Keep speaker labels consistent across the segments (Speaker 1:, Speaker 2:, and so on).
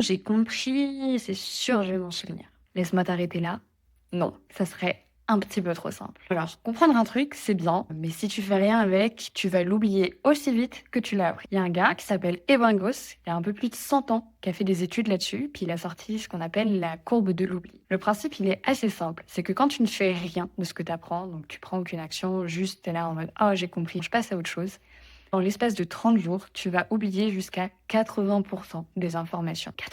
Speaker 1: J'ai compris, c'est sûr, je vais m'en souvenir. Laisse-moi t'arrêter là. Non, ça serait un petit peu trop simple. Alors, comprendre un truc, c'est bien, mais si tu fais rien avec, tu vas l'oublier aussi vite que tu l'as appris. Il y a un gars qui s'appelle Evan Goss, il y a un peu plus de 100 ans, qui a fait des études là-dessus, puis il a sorti ce qu'on appelle la courbe de l'oubli. Le principe, il est assez simple. C'est que quand tu ne fais rien de ce que tu apprends, donc tu prends aucune action, juste t'es là en mode «Oh, j'ai compris, je passe à autre chose», dans l'espace de 30 jours, tu vas oublier jusqu'à 80% des informations. 80%.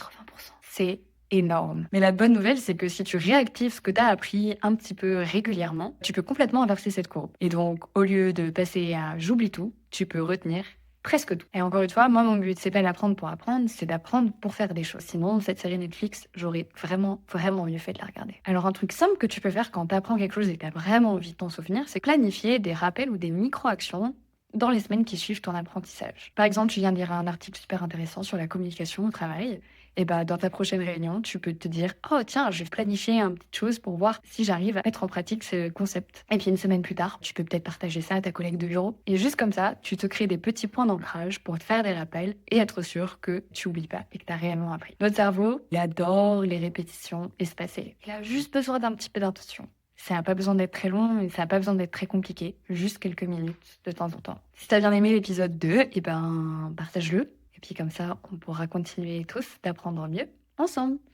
Speaker 1: C'est énorme. Mais la bonne nouvelle, c'est que si tu réactives ce que tu as appris un petit peu régulièrement, tu peux complètement inverser cette courbe. Et donc, au lieu de passer à j'oublie tout, tu peux retenir presque tout. Et encore une fois, moi, mon but, c'est pas d'apprendre pour apprendre, c'est d'apprendre pour faire des choses. Sinon, cette série Netflix, j'aurais vraiment, vraiment mieux fait de la regarder. Alors, un truc simple que tu peux faire quand tu apprends quelque chose et que tu as vraiment envie de t'en souvenir, c'est planifier des rappels ou des micro-actions dans les semaines qui suivent ton apprentissage. Par exemple, tu viens de lire un article super intéressant sur la communication au travail. Et bah, dans ta prochaine réunion, tu peux te dire: «Oh tiens, je vais planifier une petite chose pour voir si j'arrive à mettre en pratique ce concept». Et puis une semaine plus tard, tu peux peut-être partager ça à ta collègue de bureau. Et juste comme ça, tu te crées des petits points d'ancrage pour te faire des rappels et être sûr que tu oublies pas et que tu as réellement appris. Notre cerveau, il adore les répétitions espacées. Il a juste besoin d'un petit peu d'intention. Ça n'a pas besoin d'être très long et ça n'a pas besoin d'être très compliqué, juste quelques minutes de temps en temps. Si tu as bien aimé l'épisode 2, et ben partage-le. Et puis comme ça, on pourra continuer tous d'apprendre mieux ensemble.